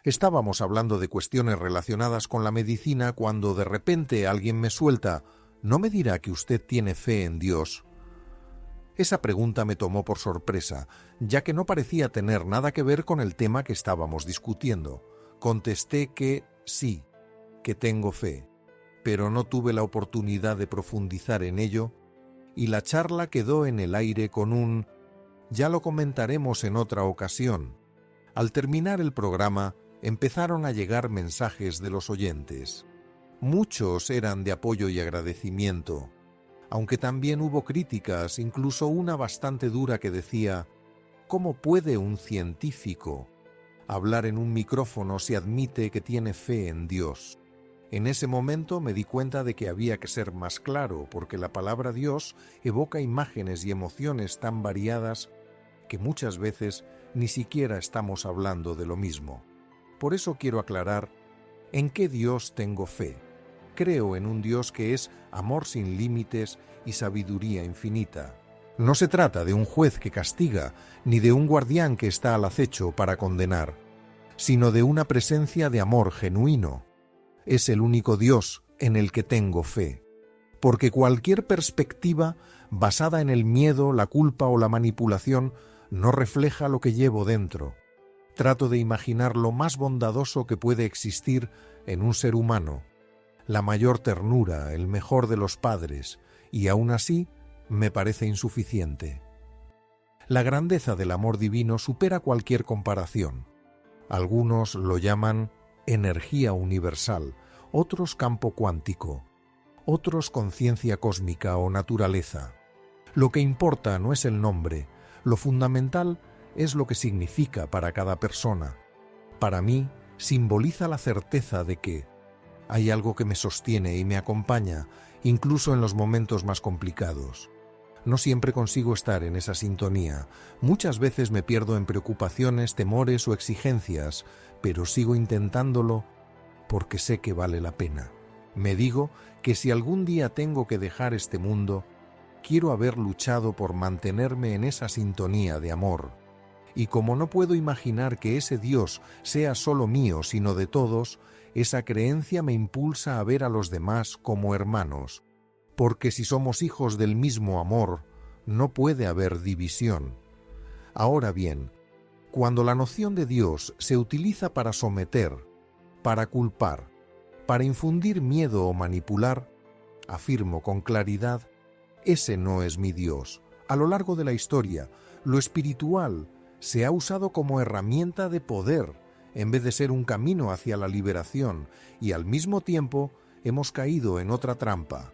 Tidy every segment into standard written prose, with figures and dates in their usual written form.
Estábamos hablando de cuestiones relacionadas con la medicina cuando de repente alguien me suelta: ¿no me dirá que usted tiene fe en Dios? Esa pregunta me tomó por sorpresa, ya que no parecía tener nada que ver con el tema que estábamos discutiendo. Contesté que sí, que tengo fe, pero no tuve la oportunidad de profundizar en ello, y la charla quedó en el aire con un «ya lo comentaremos en otra ocasión». Al terminar el programa, empezaron a llegar mensajes de los oyentes. Muchos eran de apoyo y agradecimiento, aunque también hubo críticas, incluso una bastante dura que decía: ¿cómo puede un científico hablar en un micrófono si admite que tiene fe en Dios? En ese momento me di cuenta de que había que ser más claro, porque la palabra Dios evoca imágenes y emociones tan variadas que muchas veces ni siquiera estamos hablando de lo mismo. Por eso quiero aclarar en qué Dios tengo fe. Creo en un Dios que es amor sin límites y sabiduría infinita. No se trata de un juez que castiga, ni de un guardián que está al acecho para condenar, sino de una presencia de amor genuino. Es el único Dios en el que tengo fe, porque cualquier perspectiva basada en el miedo, la culpa o la manipulación no refleja lo que llevo dentro. Trato de imaginar lo más bondadoso que puede existir en un ser humano, la mayor ternura, el mejor de los padres, y aún así me parece insuficiente. La grandeza del amor divino supera cualquier comparación. Algunos lo llaman energía universal, otros campo cuántico, otros conciencia cósmica o naturaleza. Lo que importa no es el nombre, lo fundamental es lo que significa para cada persona. Para mí, simboliza la certeza de que hay algo que me sostiene y me acompaña, incluso en los momentos más complicados. No siempre consigo estar en esa sintonía. Muchas veces me pierdo en preocupaciones, temores o exigencias, pero sigo intentándolo porque sé que vale la pena. Me digo que si algún día tengo que dejar este mundo, quiero haber luchado por mantenerme en esa sintonía de amor. Y como no puedo imaginar que ese Dios sea solo mío, sino de todos, esa creencia me impulsa a ver a los demás como hermanos, porque si somos hijos del mismo amor, no puede haber división. Ahora bien, cuando la noción de Dios se utiliza para someter, para culpar, para infundir miedo o manipular, afirmo con claridad, ese no es mi Dios. A lo largo de la historia, lo espiritual se ha usado como herramienta de poder, en vez de ser un camino hacia la liberación, y al mismo tiempo hemos caído en otra trampa: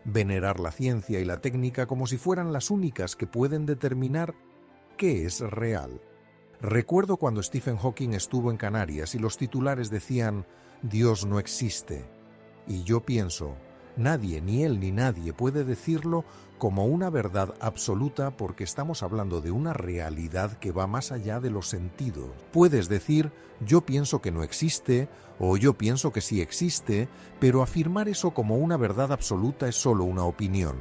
venerar la ciencia y la técnica como si fueran las únicas que pueden determinar qué es real. Recuerdo cuando Stephen Hawking estuvo en Canarias y los titulares decían «Dios no existe». Y yo pienso, nadie, ni él ni nadie puede decirlo como una verdad absoluta, porque estamos hablando de una realidad que va más allá de los sentidos. Puedes decir «yo pienso que no existe» o «yo pienso que sí existe», pero afirmar eso como una verdad absoluta es solo una opinión.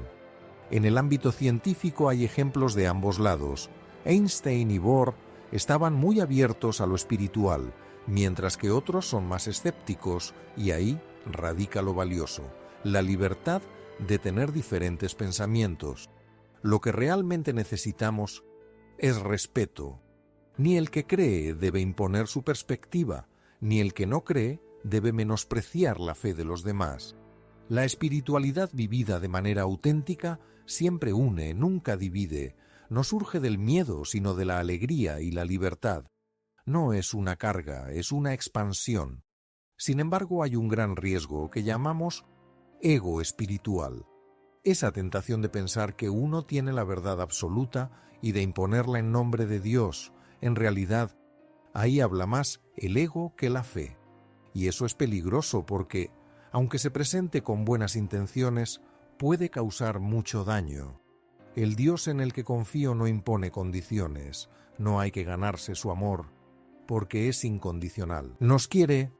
En el ámbito científico hay ejemplos de ambos lados. Einstein y Bohr estaban muy abiertos a lo espiritual, mientras que otros son más escépticos, y ahí radica lo valioso, la libertad de tener diferentes pensamientos. Lo que realmente necesitamos es respeto. Ni el que cree debe imponer su perspectiva, ni el que no cree debe menospreciar la fe de los demás. La espiritualidad vivida de manera auténtica siempre une, nunca divide. No surge del miedo, sino de la alegría y la libertad. No es una carga, es una expansión. Sin embargo, hay un gran riesgo que llamamos ego espiritual. Esa tentación de pensar que uno tiene la verdad absoluta y de imponerla en nombre de Dios. En realidad, ahí habla más el ego que la fe. Y eso es peligroso porque, aunque se presente con buenas intenciones, puede causar mucho daño. El Dios en el que confío no impone condiciones, no hay que ganarse su amor, porque es incondicional. Nos quiere,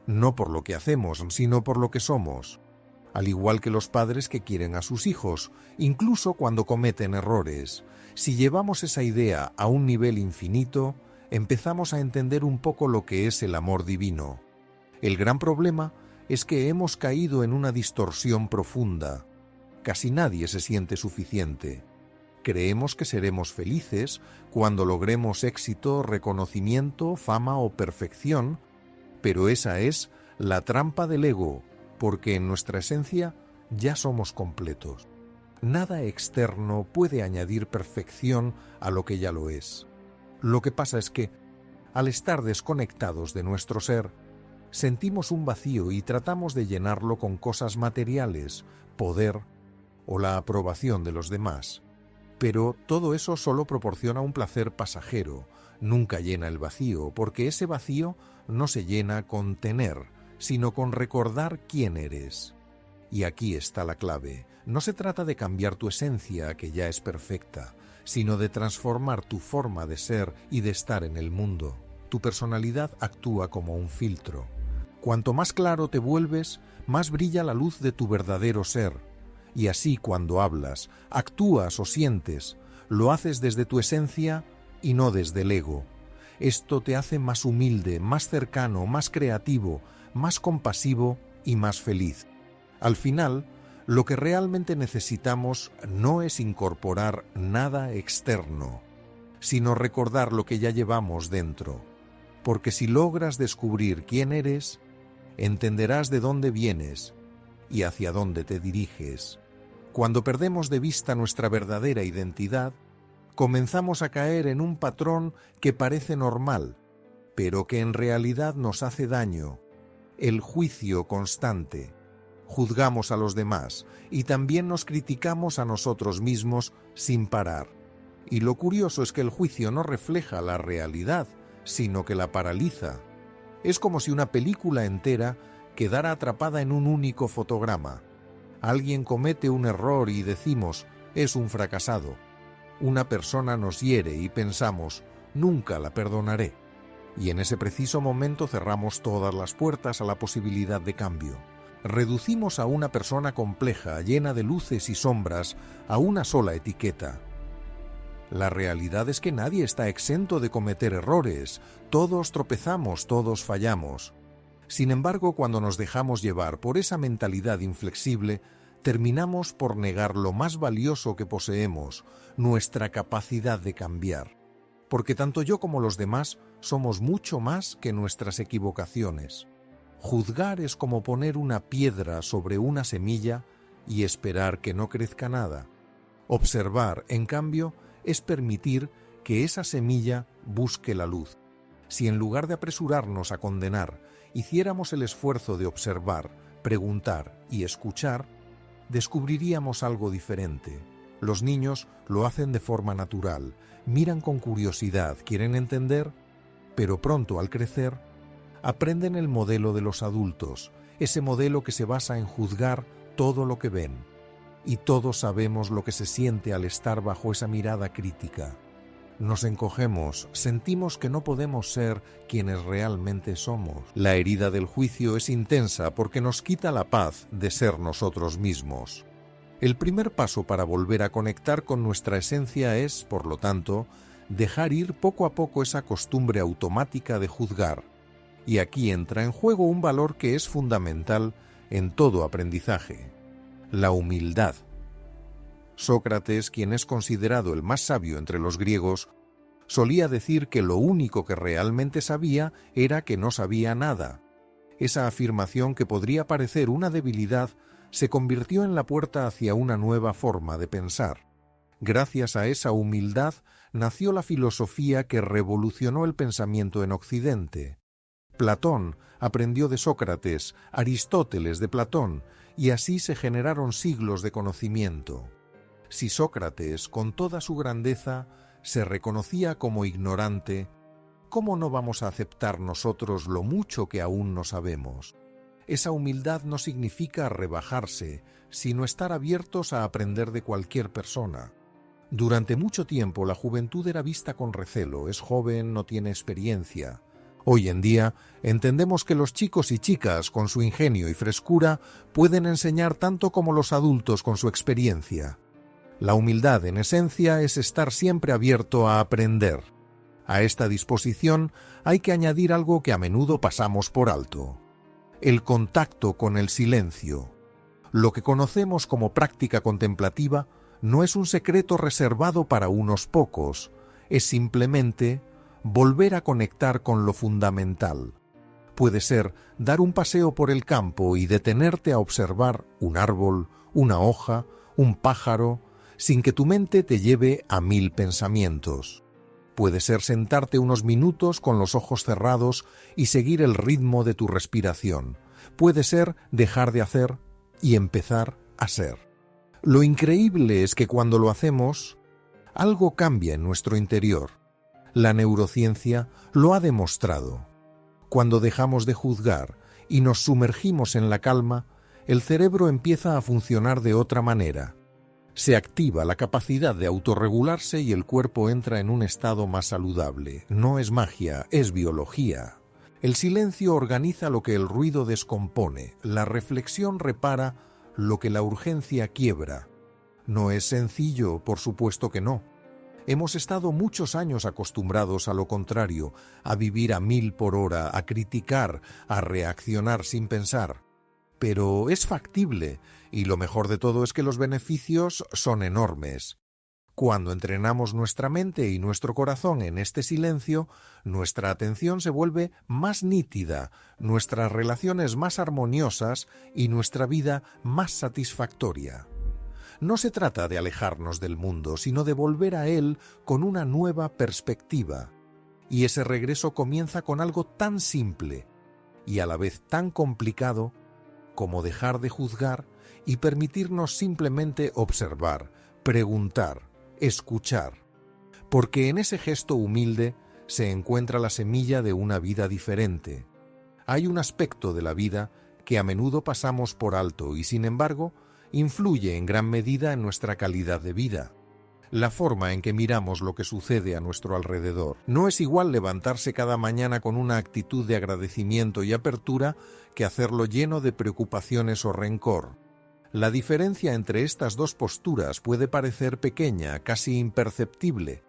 no por lo que hacemos, sino por lo que somos, al igual que los padres que quieren a sus hijos, incluso cuando cometen errores. Si llevamos esa idea a un nivel infinito, empezamos a entender un poco lo que es el amor divino. El gran problema es que hemos caído en una distorsión profunda. Casi nadie se siente suficiente. Creemos que seremos felices cuando logremos éxito, reconocimiento, fama o perfección, pero esa es la trampa del ego, porque en nuestra esencia ya somos completos. Nada externo puede añadir perfección a lo que ya lo es. Lo que pasa es que, al estar desconectados de nuestro ser, sentimos un vacío y tratamos de llenarlo con cosas materiales, poder o la aprobación de los demás. Pero todo eso solo proporciona un placer pasajero, nunca llena el vacío, porque ese vacío no se llena con tener, sino con recordar quién eres. Y aquí está la clave. No se trata de cambiar tu esencia, que ya es perfecta, sino de transformar tu forma de ser y de estar en el mundo. Tu personalidad actúa como un filtro. Cuanto más claro te vuelves, más brilla la luz de tu verdadero ser. Y así cuando hablas, actúas o sientes, lo haces desde tu esencia y no desde el ego. Esto te hace más humilde, más cercano, más creativo, más compasivo y más feliz. Al final, lo que realmente necesitamos no es incorporar nada externo, sino recordar lo que ya llevamos dentro. Porque si logras descubrir quién eres, entenderás de dónde vienes y hacia dónde te diriges. Cuando perdemos de vista nuestra verdadera identidad, comenzamos a caer en un patrón que parece normal, pero que en realidad nos hace daño: el juicio constante. Juzgamos a los demás y también nos criticamos a nosotros mismos sin parar. Y lo curioso es que el juicio no refleja la realidad, sino que la paraliza. Es como si una película entera quedara atrapada en un único fotograma. Alguien comete un error y decimos, es un fracasado. Una persona nos hiere y pensamos, nunca la perdonaré. Y en ese preciso momento cerramos todas las puertas a la posibilidad de cambio. Reducimos a una persona compleja, llena de luces y sombras, a una sola etiqueta. La realidad es que nadie está exento de cometer errores. Todos tropezamos, todos fallamos. Sin embargo, cuando nos dejamos llevar por esa mentalidad inflexible, terminamos por negar lo más valioso que poseemos, nuestra capacidad de cambiar. Porque tanto yo como los demás somos mucho más que nuestras equivocaciones. Juzgar es como poner una piedra sobre una semilla y esperar que no crezca nada. Observar, en cambio, es permitir que esa semilla busque la luz. Si en lugar de apresurarnos a condenar, hiciéramos el esfuerzo de observar, preguntar y escuchar, descubriríamos algo diferente. Los niños lo hacen de forma natural, miran con curiosidad, quieren entender, pero pronto al crecer, aprenden el modelo de los adultos, ese modelo que se basa en juzgar todo lo que ven. Y todos sabemos lo que se siente al estar bajo esa mirada crítica. Nos encogemos, sentimos que no podemos ser quienes realmente somos. La herida del juicio es intensa porque nos quita la paz de ser nosotros mismos. El primer paso para volver a conectar con nuestra esencia es, por lo tanto, dejar ir poco a poco esa costumbre automática de juzgar. Y aquí entra en juego un valor que es fundamental en todo aprendizaje: la humildad. Sócrates, quien es considerado el más sabio entre los griegos, solía decir que lo único que realmente sabía era que no sabía nada. Esa afirmación, que podría parecer una debilidad, se convirtió en la puerta hacia una nueva forma de pensar. Gracias a esa humildad nació la filosofía que revolucionó el pensamiento en Occidente. Platón aprendió de Sócrates, Aristóteles de Platón, y así se generaron siglos de conocimiento. Si Sócrates, con toda su grandeza, se reconocía como ignorante, ¿cómo no vamos a aceptar nosotros lo mucho que aún no sabemos? Esa humildad no significa rebajarse, sino estar abiertos a aprender de cualquier persona. Durante mucho tiempo la juventud era vista con recelo, es joven, no tiene experiencia. Hoy en día entendemos que los chicos y chicas, con su ingenio y frescura, pueden enseñar tanto como los adultos con su experiencia. La humildad, en esencia, es estar siempre abierto a aprender A esta disposición hay que añadir algo que a menudo pasamos por alto: el contacto con el silencio. Lo que conocemos como práctica contemplativa no es un secreto reservado para unos pocos, es simplemente volver a conectar con lo fundamental. Puede ser dar un paseo por el campo y detenerte a observar un árbol, una hoja, un pájaro, sin que tu mente te lleve a 1000 pensamientos. Puede ser sentarte unos minutos con los ojos cerrados y seguir el ritmo de tu respiración. Puede ser dejar de hacer y empezar a ser. Lo increíble es que cuando lo hacemos, algo cambia en nuestro interior. La neurociencia lo ha demostrado. Cuando dejamos de juzgar y nos sumergimos en la calma, el cerebro empieza a funcionar de otra manera. Se activa la capacidad de autorregularse y el cuerpo entra en un estado más saludable. No es magia, es biología. El silencio organiza lo que el ruido descompone. La reflexión repara lo que la urgencia quiebra. No es sencillo, por supuesto que no. Hemos estado muchos años acostumbrados a lo contrario, a vivir a 1000 por hora, a criticar, a reaccionar sin pensar. Pero es factible, y lo mejor de todo es que los beneficios son enormes. Cuando entrenamos nuestra mente y nuestro corazón en este silencio, nuestra atención se vuelve más nítida, nuestras relaciones más armoniosas y nuestra vida más satisfactoria. No se trata de alejarnos del mundo, sino de volver a él con una nueva perspectiva. Y ese regreso comienza con algo tan simple y a la vez tan complicado como dejar de juzgar y permitirnos simplemente observar, preguntar, escuchar. Porque en ese gesto humilde se encuentra la semilla de una vida diferente. Hay un aspecto de la vida que a menudo pasamos por alto y, sin embargo, influye en gran medida en nuestra calidad de vida. La forma en que miramos lo que sucede a nuestro alrededor. No es igual levantarse cada mañana con una actitud de agradecimiento y apertura que hacerlo lleno de preocupaciones o rencor. La diferencia entre estas dos posturas puede parecer pequeña, casi imperceptible,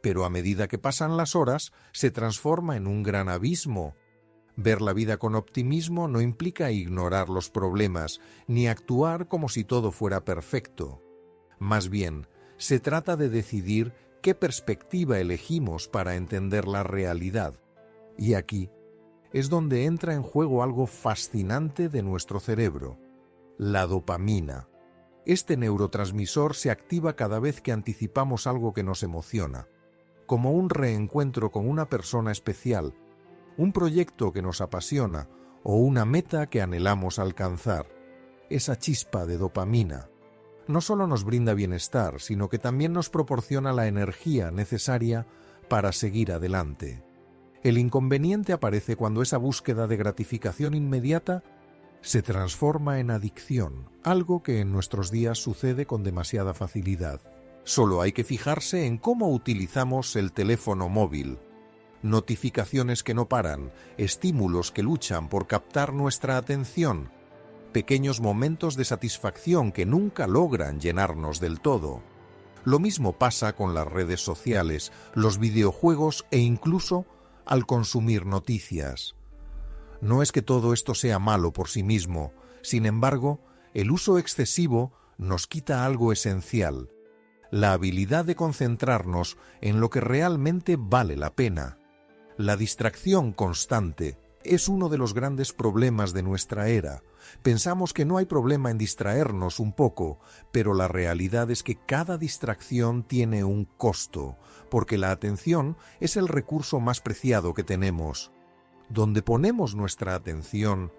pero a medida que pasan las horas se transforma en un gran abismo. Ver la vida con optimismo no implica ignorar los problemas, ni actuar como si todo fuera perfecto. Más bien, se trata de decidir qué perspectiva elegimos para entender la realidad. Y aquí es donde entra en juego algo fascinante de nuestro cerebro: la dopamina. Este neurotransmisor se activa cada vez que anticipamos algo que nos emociona, como un reencuentro con una persona especial, un proyecto que nos apasiona o una meta que anhelamos alcanzar. Esa chispa de dopamina no solo nos brinda bienestar, sino que también nos proporciona la energía necesaria para seguir adelante. El inconveniente aparece cuando esa búsqueda de gratificación inmediata se transforma en adicción, algo que en nuestros días sucede con demasiada facilidad. Solo hay que fijarse en cómo utilizamos el teléfono móvil. Notificaciones que no paran, estímulos que luchan por captar nuestra atención, pequeños momentos de satisfacción que nunca logran llenarnos del todo. Lo mismo pasa con las redes sociales, los videojuegos e incluso al consumir noticias. No es que todo esto sea malo por sí mismo, sin embargo, el uso excesivo nos quita algo esencial: la habilidad de concentrarnos en lo que realmente vale la pena. La distracción constante es uno de los grandes problemas de nuestra era. Pensamos que no hay problema en distraernos un poco, pero la realidad es que cada distracción tiene un costo, porque la atención es el recurso más preciado que tenemos. Donde ponemos nuestra atención,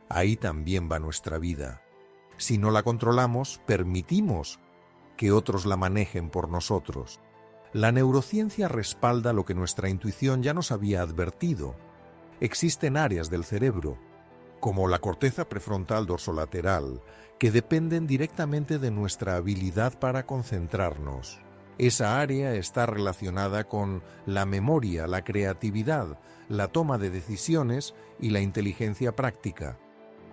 ahí también va nuestra vida. Si no la controlamos, permitimos que otros la manejen por nosotros. La neurociencia respalda lo que nuestra intuición ya nos había advertido. Existen áreas del cerebro, como la corteza prefrontal dorsolateral, que dependen directamente de nuestra habilidad para concentrarnos. Esa área está relacionada con la memoria, la creatividad, la toma de decisiones y la inteligencia práctica.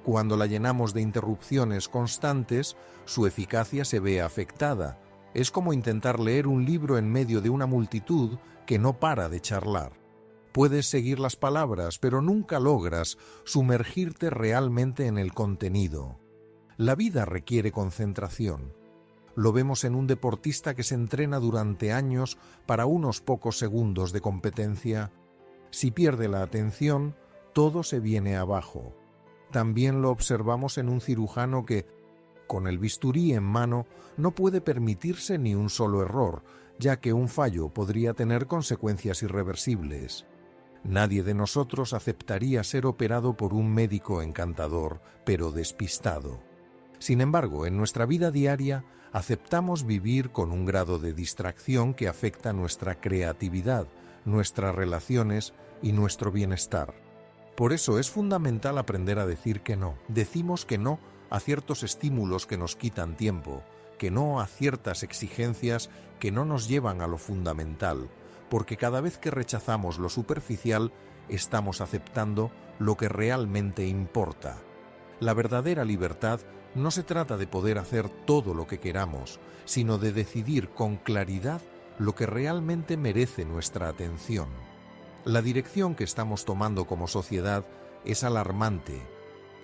Cuando la llenamos de interrupciones constantes, su eficacia se ve afectada. Es como intentar leer un libro en medio de una multitud que no para de charlar. Puedes seguir las palabras, pero nunca logras sumergirte realmente en el contenido. La vida requiere concentración. Lo vemos en un deportista que se entrena durante años para unos pocos segundos de competencia. Si pierde la atención, todo se viene abajo. También lo observamos en un cirujano que, con el bisturí en mano, no puede permitirse ni un solo error, ya que un fallo podría tener consecuencias irreversibles. Nadie de nosotros aceptaría ser operado por un médico encantador, pero despistado. Sin embargo, en nuestra vida diaria, aceptamos vivir con un grado de distracción que afecta nuestra creatividad, nuestras relaciones y nuestro bienestar. Por eso es fundamental aprender a decir que no. Decimos que no a ciertos estímulos que nos quitan tiempo, que no a ciertas exigencias que no nos llevan a lo fundamental, porque cada vez que rechazamos lo superficial, estamos aceptando lo que realmente importa. La verdadera libertad no se trata de poder hacer todo lo que queramos, sino de decidir con claridad lo que realmente merece nuestra atención. La dirección que estamos tomando como sociedad es alarmante.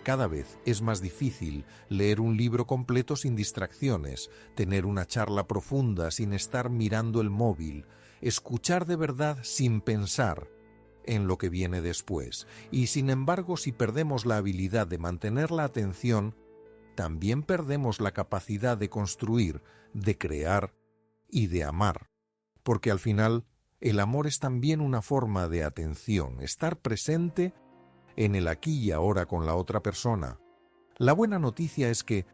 Cada vez es más difícil leer un libro completo sin distracciones, tener una charla profunda sin estar mirando el móvil, escuchar de verdad sin pensar en lo que viene después. Y sin embargo, si perdemos la habilidad de mantener la atención, también perdemos la capacidad de construir, de crear y de amar. Porque al final, el amor es también una forma de atención, estar presente en el aquí y ahora con la otra persona. La buena noticia es que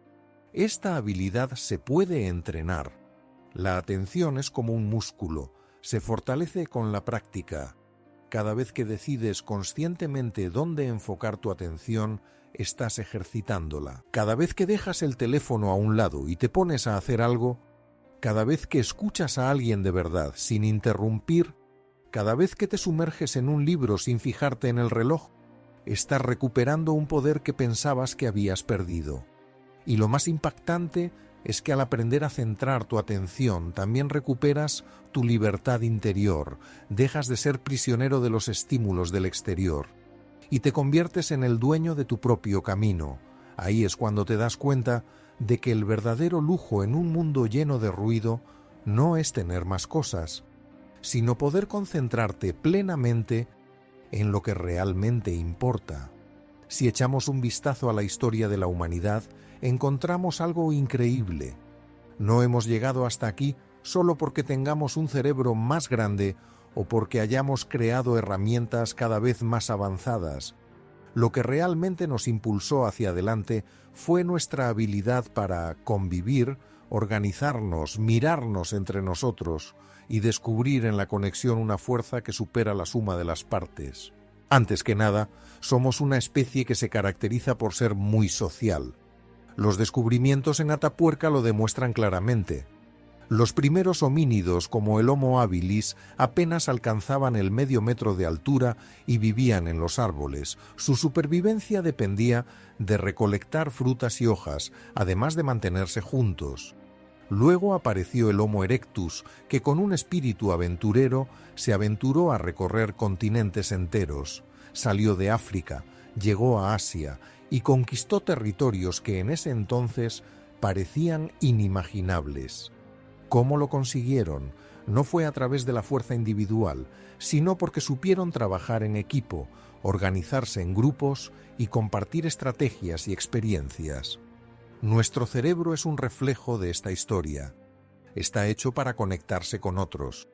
esta habilidad se puede entrenar. La atención es como un músculo, se fortalece con la práctica. Cada vez que decides conscientemente dónde enfocar tu atención, estás ejercitándola. Cada vez que dejas el teléfono a un lado y te pones a hacer algo, cada vez que escuchas a alguien de verdad sin interrumpir, cada vez que te sumerges en un libro sin fijarte en el reloj, estás recuperando un poder que pensabas que habías perdido. Y lo más impactante es que al aprender a centrar tu atención también recuperas tu libertad interior, dejas de ser prisionero de los estímulos del exterior y te conviertes en el dueño de tu propio camino. Ahí es cuando te das cuenta de que el verdadero lujo en un mundo lleno de ruido no es tener más cosas, sino poder concentrarte plenamente en lo que realmente importa. Si echamos un vistazo a la historia de la humanidad, encontramos algo increíble. No hemos llegado hasta aquí solo porque tengamos un cerebro más grande o porque hayamos creado herramientas cada vez más avanzadas. Lo que realmente nos impulsó hacia adelante fue nuestra habilidad para convivir, organizarnos, mirarnos entre nosotros y descubrir en la conexión una fuerza que supera la suma de las partes. Antes que nada, somos una especie que se caracteriza por ser muy social. Los descubrimientos en Atapuerca lo demuestran claramente. Los primeros homínidos, como el Homo habilis, apenas alcanzaban el medio metro de altura y vivían en los árboles. Su supervivencia dependía de recolectar frutas y hojas, además de mantenerse juntos. Luego apareció el Homo erectus, que con un espíritu aventurero se aventuró a recorrer continentes enteros. Salió de África, llegó a Asia y conquistó territorios que en ese entonces parecían inimaginables. ¿Cómo lo consiguieron? No fue a través de la fuerza individual, sino porque supieron trabajar en equipo, organizarse en grupos y compartir estrategias y experiencias. Nuestro cerebro es un reflejo de esta historia. Está hecho para conectarse con otros.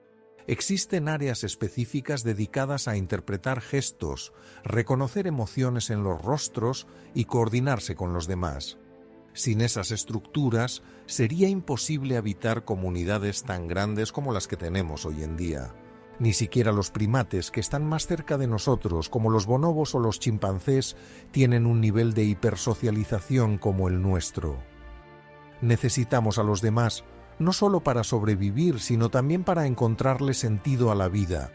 Existen áreas específicas dedicadas a interpretar gestos, reconocer emociones en los rostros y coordinarse con los demás. Sin esas estructuras, sería imposible habitar comunidades tan grandes como las que tenemos hoy en día. Ni siquiera los primates que están más cerca de nosotros, como los bonobos o los chimpancés, tienen un nivel de hipersocialización como el nuestro. Necesitamos a los demás, no solo para sobrevivir, sino también para encontrarle sentido a la vida.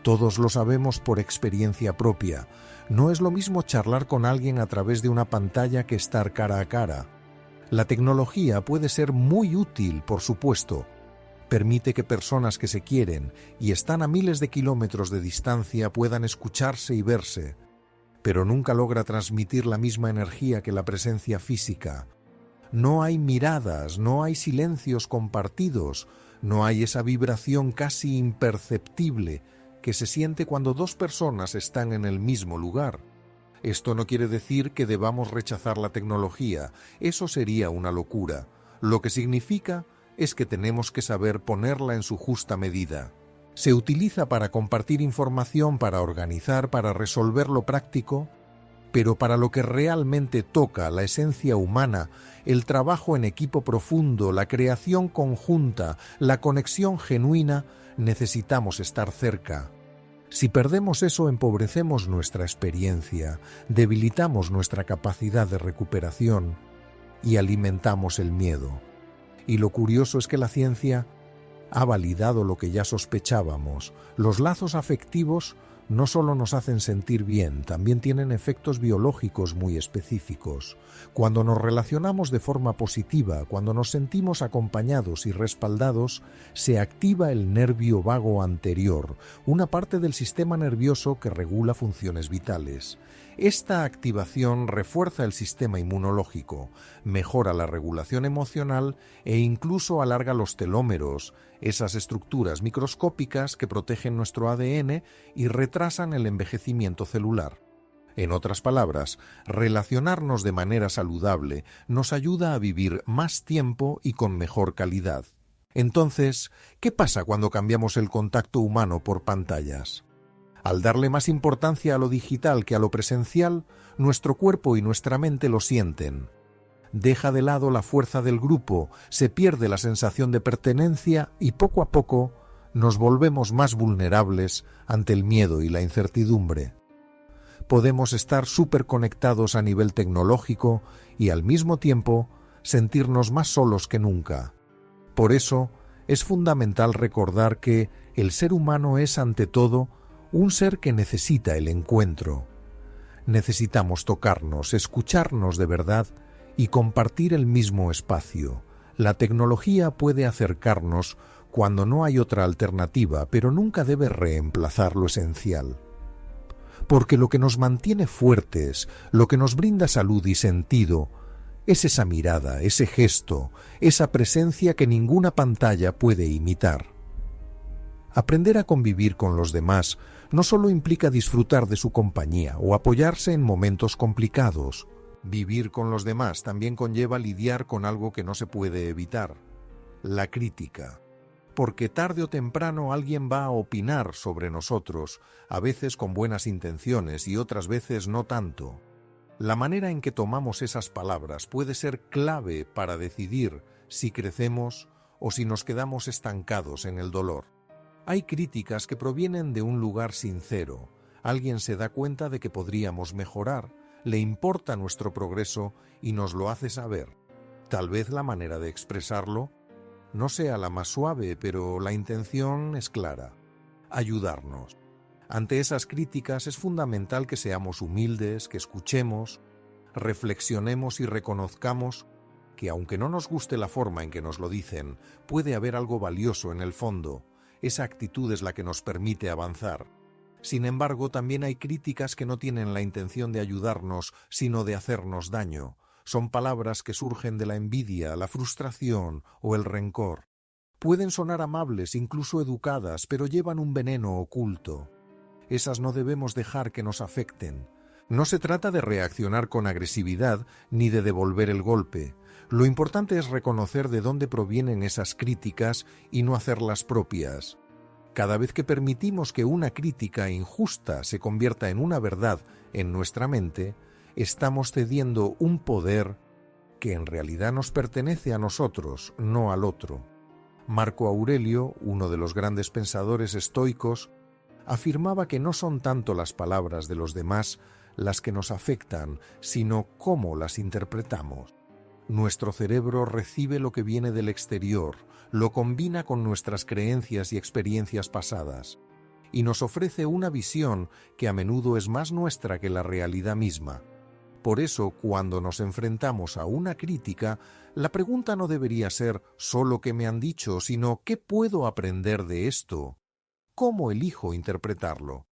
Todos lo sabemos por experiencia propia. No es lo mismo charlar con alguien a través de una pantalla que estar cara a cara. La tecnología puede ser muy útil, por supuesto. Permite que personas que se quieren y están a miles de kilómetros de distancia puedan escucharse y verse, pero nunca logra transmitir la misma energía que la presencia física. No hay miradas, no hay silencios compartidos, no hay esa vibración casi imperceptible que se siente cuando dos personas están en el mismo lugar. Esto no quiere decir que debamos rechazar la tecnología, eso sería una locura. Lo que significa es que tenemos que saber ponerla en su justa medida. Se utiliza para compartir información, para organizar, para resolver lo práctico, pero para lo que realmente toca la esencia humana, el trabajo en equipo profundo, la creación conjunta, la conexión genuina, necesitamos estar cerca. Si perdemos eso, empobrecemos nuestra experiencia, debilitamos nuestra capacidad de recuperación y alimentamos el miedo. Y lo curioso es que la ciencia ha validado lo que ya sospechábamos. Los lazos afectivos no solo nos hacen sentir bien, también tienen efectos biológicos muy específicos. Cuando nos relacionamos de forma positiva, cuando nos sentimos acompañados y respaldados, se activa el nervio vago anterior, una parte del sistema nervioso que regula funciones vitales. Esta activación refuerza el sistema inmunológico, mejora la regulación emocional e incluso alarga los telómeros, esas estructuras microscópicas que protegen nuestro ADN y retrasan el envejecimiento celular. En otras palabras, relacionarnos de manera saludable nos ayuda a vivir más tiempo y con mejor calidad. Entonces, ¿qué pasa cuando cambiamos el contacto humano por pantallas? Al darle más importancia a lo digital que a lo presencial, nuestro cuerpo y nuestra mente lo sienten. Deja de lado la fuerza del grupo, se pierde la sensación de pertenencia y poco a poco nos volvemos más vulnerables ante el miedo y la incertidumbre. Podemos estar súper conectados a nivel tecnológico y al mismo tiempo sentirnos más solos que nunca. Por eso es fundamental recordar que el ser humano es ante todo un ser que necesita el encuentro. Necesitamos tocarnos, escucharnos de verdad y compartir el mismo espacio. La tecnología puede acercarnos cuando no hay otra alternativa, pero nunca debe reemplazar lo esencial. Porque lo que nos mantiene fuertes, lo que nos brinda salud y sentido, es esa mirada, ese gesto, esa presencia que ninguna pantalla puede imitar. Aprender a convivir con los demás no solo implica disfrutar de su compañía o apoyarse en momentos complicados. Vivir con los demás también conlleva lidiar con algo que no se puede evitar: la crítica. Porque tarde o temprano alguien va a opinar sobre nosotros, a veces con buenas intenciones y otras veces no tanto. La manera en que tomamos esas palabras puede ser clave para decidir si crecemos o si nos quedamos estancados en el dolor. Hay críticas que provienen de un lugar sincero. Alguien se da cuenta de que podríamos mejorar, le importa nuestro progreso y nos lo hace saber. Tal vez la manera de expresarlo no sea la más suave, pero la intención es clara: ayudarnos. Ante esas críticas es fundamental que seamos humildes, que escuchemos, reflexionemos y reconozcamos que, aunque no nos guste la forma en que nos lo dicen, puede haber algo valioso en el fondo. Esa actitud es la que nos permite avanzar. Sin embargo, también hay críticas que no tienen la intención de ayudarnos, sino de hacernos daño. Son palabras que surgen de la envidia, la frustración o el rencor. Pueden sonar amables, incluso educadas, pero llevan un veneno oculto. Esas no debemos dejar que nos afecten. No se trata de reaccionar con agresividad ni de devolver el golpe. Lo importante es reconocer de dónde provienen esas críticas y no hacerlas propias. Cada vez que permitimos que una crítica injusta se convierta en una verdad en nuestra mente, estamos cediendo un poder que en realidad nos pertenece a nosotros, no al otro. Marco Aurelio, uno de los grandes pensadores estoicos, afirmaba que no son tanto las palabras de los demás las que nos afectan, sino cómo las interpretamos. Nuestro cerebro recibe lo que viene del exterior, lo combina con nuestras creencias y experiencias pasadas, y nos ofrece una visión que a menudo es más nuestra que la realidad misma. Por eso, cuando nos enfrentamos a una crítica, la pregunta no debería ser «¿solo qué me han dicho?», sino «¿qué puedo aprender de esto?». ¿Cómo elijo interpretarlo?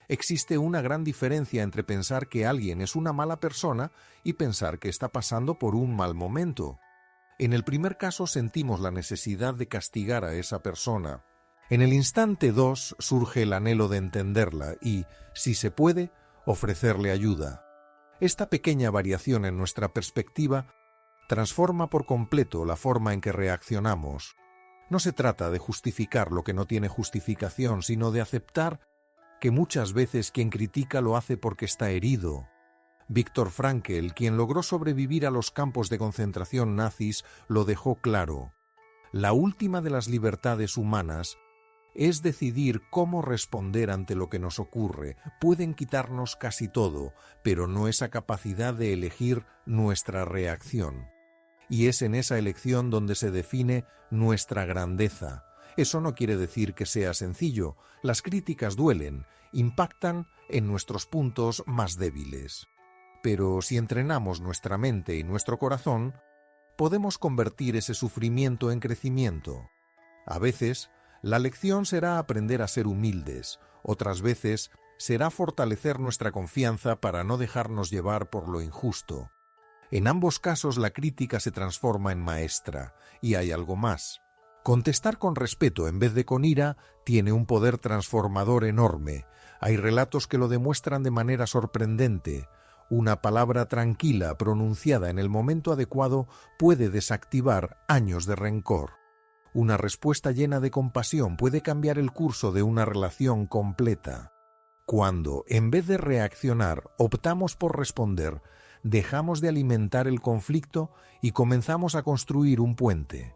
Existe una gran diferencia entre pensar que alguien es una mala persona y pensar que está pasando por un mal momento. En el primer caso sentimos la necesidad de castigar a esa persona. En el instante 2 surge el anhelo de entenderla y, si se puede, ofrecerle ayuda. Esta pequeña variación en nuestra perspectiva transforma por completo la forma en que reaccionamos. No se trata de justificar lo que no tiene justificación, sino de aceptar que muchas veces quien critica lo hace porque está herido. Viktor Frankl, quien logró sobrevivir a los campos de concentración nazis, lo dejó claro. La última de las libertades humanas es decidir cómo responder ante lo que nos ocurre. Pueden quitarnos casi todo, pero no esa capacidad de elegir nuestra reacción. Y es en esa elección donde se define nuestra grandeza. Eso no quiere decir que sea sencillo. Las críticas duelen, impactan en nuestros puntos más débiles. Pero si entrenamos nuestra mente y nuestro corazón, podemos convertir ese sufrimiento en crecimiento. A veces, la lección será aprender a ser humildes, otras veces será fortalecer nuestra confianza para no dejarnos llevar por lo injusto. En ambos casos la crítica se transforma en maestra, y hay algo más. Contestar con respeto en vez de con ira tiene un poder transformador enorme. Hay relatos que lo demuestran de manera sorprendente. Una palabra tranquila pronunciada en el momento adecuado puede desactivar años de rencor. Una respuesta llena de compasión puede cambiar el curso de una relación completa. Cuando, en vez de reaccionar, optamos por responder, dejamos de alimentar el conflicto y comenzamos a construir un puente.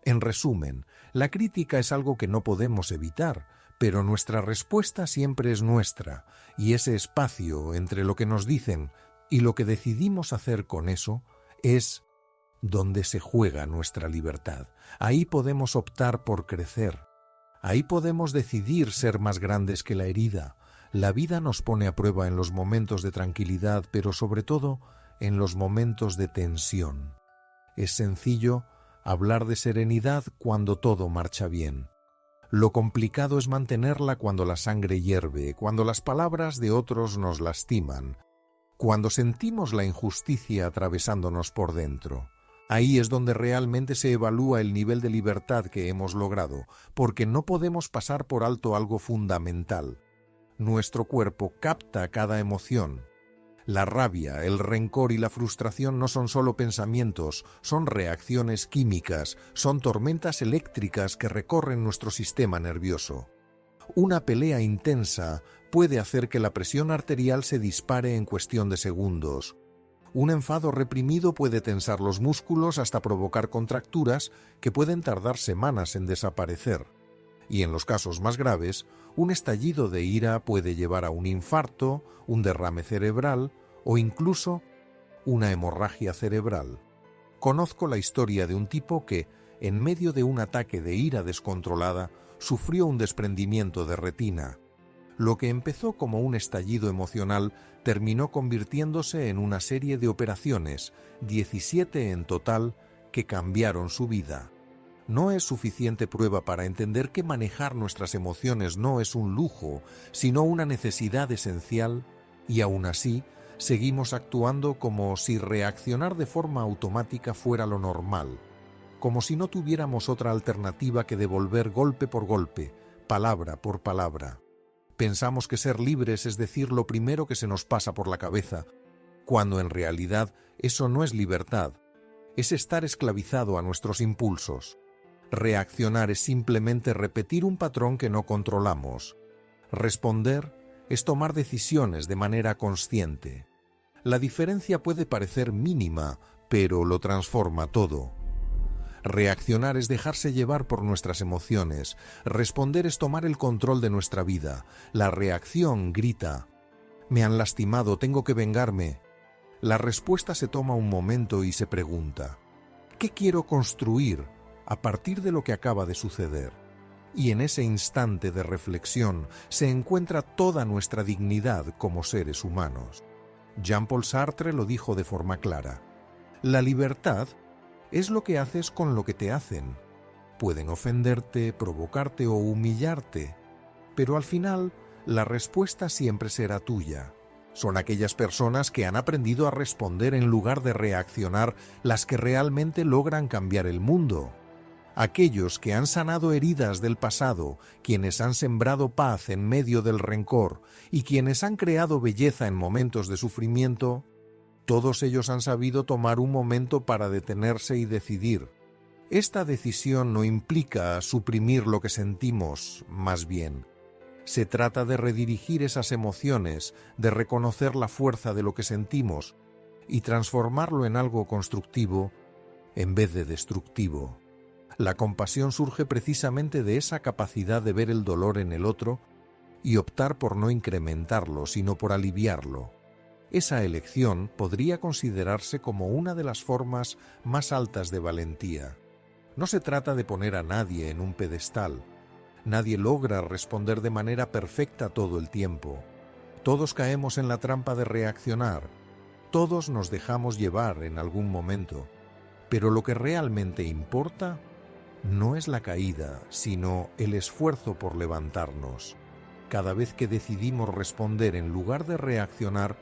En resumen, la crítica es algo que no podemos evitar, pero nuestra respuesta siempre es nuestra, y ese espacio entre lo que nos dicen y lo que decidimos hacer con eso es donde se juega nuestra libertad. Ahí podemos optar por crecer. Ahí podemos decidir ser más grandes que la herida. La vida nos pone a prueba en los momentos de tranquilidad, pero sobre todo en los momentos de tensión. Es sencillo hablar de serenidad cuando todo marcha bien. Lo complicado es mantenerla cuando la sangre hierve, cuando las palabras de otros nos lastiman, cuando sentimos la injusticia atravesándonos por dentro. Ahí es donde realmente se evalúa el nivel de libertad que hemos logrado, porque no podemos pasar por alto algo fundamental. Nuestro cuerpo capta cada emoción. La rabia, el rencor y la frustración no son solo pensamientos, son reacciones químicas, son tormentas eléctricas que recorren nuestro sistema nervioso. Una pelea intensa puede hacer que la presión arterial se dispare en cuestión de segundos. Un enfado reprimido puede tensar los músculos hasta provocar contracturas que pueden tardar semanas en desaparecer. Y en los casos más graves, un estallido de ira puede llevar a un infarto, un derrame cerebral o incluso una hemorragia cerebral. Conozco la historia de un tipo que, en medio de un ataque de ira descontrolada, sufrió un desprendimiento de retina. Lo que empezó como un estallido emocional terminó convirtiéndose en una serie de operaciones, 17 en total, que cambiaron su vida. No es suficiente prueba para entender que manejar nuestras emociones no es un lujo, sino una necesidad esencial, y aún así seguimos actuando como si reaccionar de forma automática fuera lo normal, como si no tuviéramos otra alternativa que devolver golpe por golpe, palabra por palabra. Pensamos que ser libres es decir lo primero que se nos pasa por la cabeza, cuando en realidad eso no es libertad, es estar esclavizado a nuestros impulsos. Reaccionar es simplemente repetir un patrón que no controlamos. Responder es tomar decisiones de manera consciente. La diferencia puede parecer mínima, pero lo transforma todo. Reaccionar es dejarse llevar por nuestras emociones. Responder es tomar el control de nuestra vida. La reacción grita: «Me han lastimado, tengo que vengarme». La respuesta se toma un momento y se pregunta: ¿qué quiero construir a partir de lo que acaba de suceder? Y en ese instante de reflexión se encuentra toda nuestra dignidad como seres humanos. Jean-Paul Sartre lo dijo de forma clara. La libertad es lo que haces con lo que te hacen. Pueden ofenderte, provocarte o humillarte, pero al final la respuesta siempre será tuya. Son aquellas personas que han aprendido a responder en lugar de reaccionar las que realmente logran cambiar el mundo. Aquellos que han sanado heridas del pasado, quienes han sembrado paz en medio del rencor y quienes han creado belleza en momentos de sufrimiento, todos ellos han sabido tomar un momento para detenerse y decidir. Esta decisión no implica suprimir lo que sentimos, más bien. Se trata de redirigir esas emociones, de reconocer la fuerza de lo que sentimos y transformarlo en algo constructivo en vez de destructivo. La compasión surge precisamente de esa capacidad de ver el dolor en el otro y optar por no incrementarlo, sino por aliviarlo. Esa elección podría considerarse como una de las formas más altas de valentía. No se trata de poner a nadie en un pedestal. Nadie logra responder de manera perfecta todo el tiempo. Todos caemos en la trampa de reaccionar. Todos nos dejamos llevar en algún momento. Pero lo que realmente importa no es la caída, sino el esfuerzo por levantarnos. Cada vez que decidimos responder en lugar de reaccionar,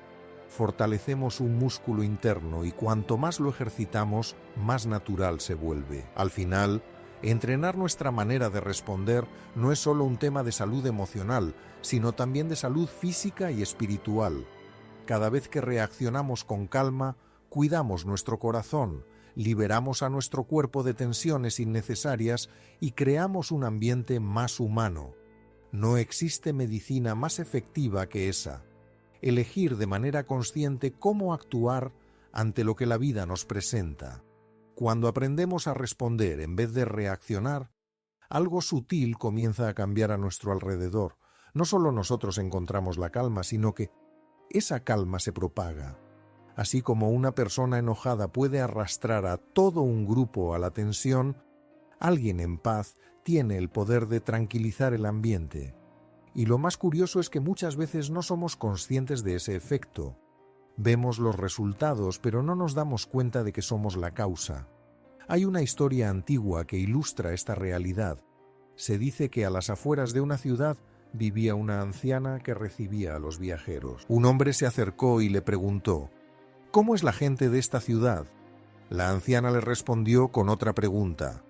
fortalecemos un músculo interno y cuanto más lo ejercitamos, más natural se vuelve. Al final, entrenar nuestra manera de responder no es solo un tema de salud emocional, sino también de salud física y espiritual. Cada vez que reaccionamos con calma, cuidamos nuestro corazón, liberamos a nuestro cuerpo de tensiones innecesarias y creamos un ambiente más humano. No existe medicina más efectiva que esa. Elegir de manera consciente cómo actuar ante lo que la vida nos presenta. Cuando aprendemos a responder en vez de reaccionar, algo sutil comienza a cambiar a nuestro alrededor. No solo nosotros encontramos la calma, sino que esa calma se propaga. Así como una persona enojada puede arrastrar a todo un grupo a la tensión, alguien en paz tiene el poder de tranquilizar el ambiente. Y lo más curioso es que muchas veces no somos conscientes de ese efecto. Vemos los resultados, pero no nos damos cuenta de que somos la causa. Hay una historia antigua que ilustra esta realidad. Se dice que a las afueras de una ciudad vivía una anciana que recibía a los viajeros. Un hombre se acercó y le preguntó: ¿Cómo es la gente de esta ciudad? La anciana le respondió con otra pregunta: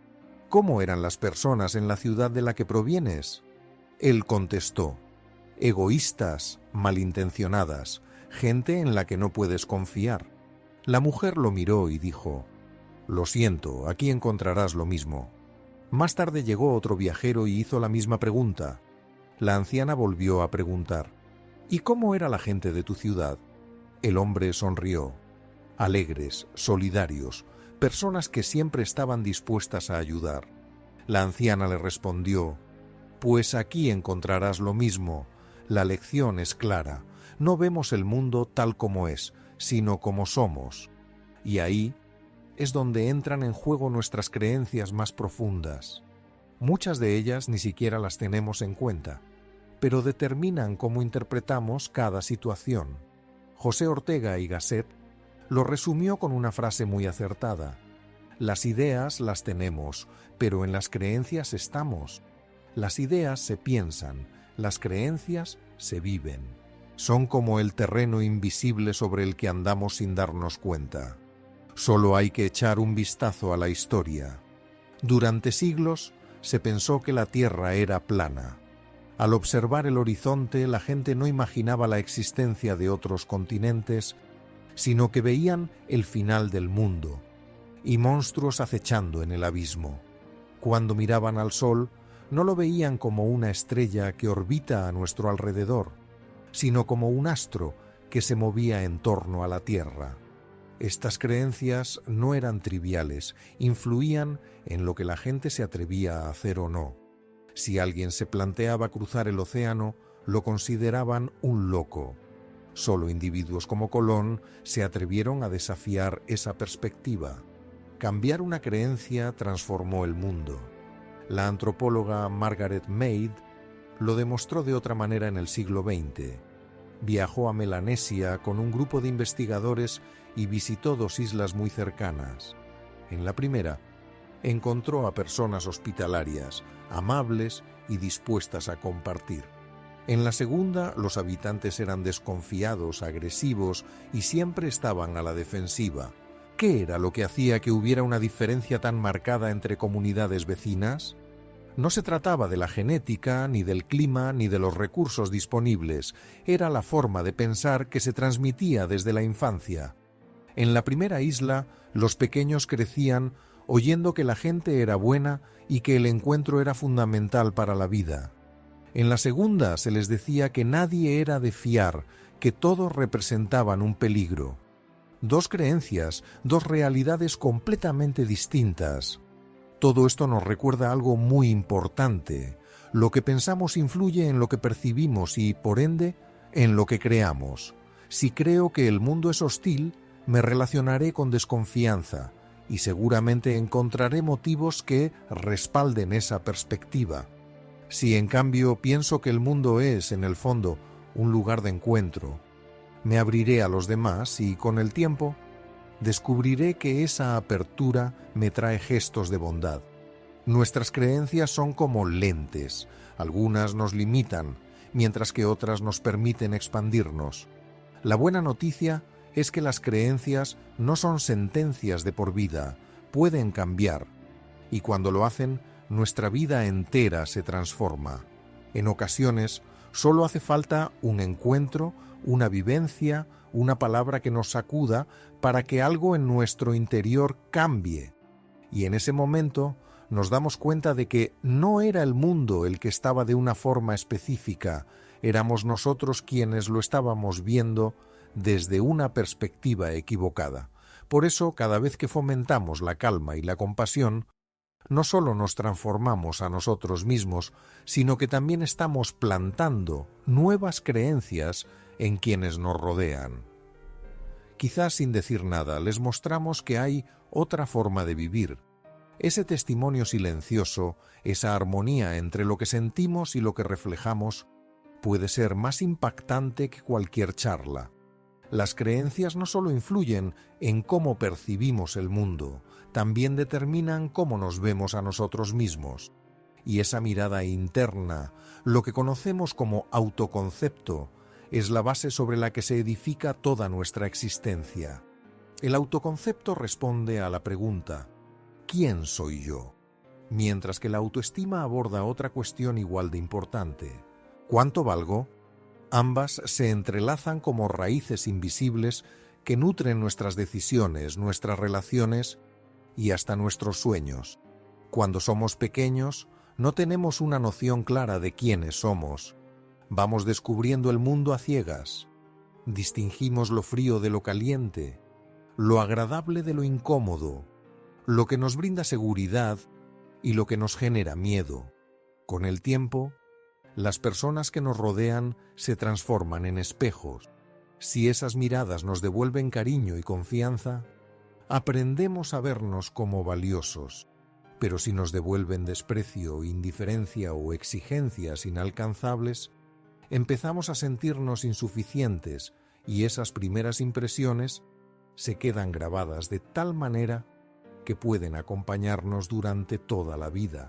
¿Cómo eran las personas en la ciudad de la que provienes? Él contestó: egoístas, malintencionadas, gente en la que no puedes confiar. La mujer lo miró y dijo: lo siento, aquí encontrarás lo mismo. Más tarde llegó otro viajero y hizo la misma pregunta. La anciana volvió a preguntar: ¿y cómo era la gente de tu ciudad? El hombre sonrió: alegres, solidarios, personas que siempre estaban dispuestas a ayudar. La anciana le respondió: pues aquí encontrarás lo mismo. La lección es clara. No vemos el mundo tal como es, sino como somos. Y ahí es donde entran en juego nuestras creencias más profundas. Muchas de ellas ni siquiera las tenemos en cuenta, pero determinan cómo interpretamos cada situación. José Ortega y Gasset lo resumió con una frase muy acertada: las ideas las tenemos, pero en las creencias estamos. Las ideas se piensan, las creencias se viven. Son como el terreno invisible sobre el que andamos sin darnos cuenta. Solo hay que echar un vistazo a la historia. Durante siglos se pensó que la Tierra era plana. Al observar el horizonte, la gente no imaginaba la existencia de otros continentes, sino que veían el final del mundo y monstruos acechando en el abismo. Cuando miraban al Sol, no lo veían como una estrella que orbita a nuestro alrededor, sino como un astro que se movía en torno a la Tierra. Estas creencias no eran triviales, influían en lo que la gente se atrevía a hacer o no. Si alguien se planteaba cruzar el océano, lo consideraban un loco. Solo individuos como Colón se atrevieron a desafiar esa perspectiva. Cambiar una creencia transformó el mundo. La antropóloga Margaret Mead lo demostró de otra manera en el siglo XX. Viajó a Melanesia con un grupo de investigadores y visitó 2 islas muy cercanas. En la primera, encontró a personas hospitalarias, amables y dispuestas a compartir. En la segunda, los habitantes eran desconfiados, agresivos y siempre estaban a la defensiva. ¿Qué era lo que hacía que hubiera una diferencia tan marcada entre comunidades vecinas? No se trataba de la genética, ni del clima, ni de los recursos disponibles. Era la forma de pensar que se transmitía desde la infancia. En la primera isla, los pequeños crecían oyendo que la gente era buena y que el encuentro era fundamental para la vida. En la segunda se les decía que nadie era de fiar, que todos representaban un peligro. 2 creencias, 2 realidades completamente distintas. Todo esto nos recuerda algo muy importante. Lo que pensamos influye en lo que percibimos y, por ende, en lo que creamos. Si creo que el mundo es hostil, me relacionaré con desconfianza y seguramente encontraré motivos que respalden esa perspectiva. Si en cambio pienso que el mundo es, en el fondo, un lugar de encuentro, me abriré a los demás y, con el tiempo, descubriré que esa apertura me trae gestos de bondad. Nuestras creencias son como lentes. Algunas nos limitan, mientras que otras nos permiten expandirnos. La buena noticia es que las creencias no son sentencias de por vida, pueden cambiar, y cuando lo hacen, nuestra vida entera se transforma. En ocasiones, solo hace falta un encuentro, una vivencia, una palabra que nos sacuda para que algo en nuestro interior cambie. Y en ese momento nos damos cuenta de que no era el mundo el que estaba de una forma específica, éramos nosotros quienes lo estábamos viendo desde una perspectiva equivocada. Por eso, cada vez que fomentamos la calma y la compasión, no solo nos transformamos a nosotros mismos, sino que también estamos plantando nuevas creencias en quienes nos rodean. Quizás sin decir nada, les mostramos que hay otra forma de vivir. Ese testimonio silencioso, esa armonía entre lo que sentimos y lo que reflejamos, puede ser más impactante que cualquier charla. Las creencias no solo influyen en cómo percibimos el mundo, también determinan cómo nos vemos a nosotros mismos. Y esa mirada interna, lo que conocemos como autoconcepto, es la base sobre la que se edifica toda nuestra existencia. El autoconcepto responde a la pregunta: ¿quién soy yo? Mientras que la autoestima aborda otra cuestión igual de importante: ¿cuánto valgo? Ambas se entrelazan como raíces invisibles que nutren nuestras decisiones, nuestras relaciones y hasta nuestros sueños. Cuando somos pequeños, no tenemos una noción clara de quiénes somos. Vamos descubriendo el mundo a ciegas. Distinguimos lo frío de lo caliente, lo agradable de lo incómodo, lo que nos brinda seguridad y lo que nos genera miedo. Con el tiempo, las personas que nos rodean se transforman en espejos. Si esas miradas nos devuelven cariño y confianza, aprendemos a vernos como valiosos. Pero si nos devuelven desprecio, indiferencia o exigencias inalcanzables, empezamos a sentirnos insuficientes y esas primeras impresiones se quedan grabadas de tal manera que pueden acompañarnos durante toda la vida.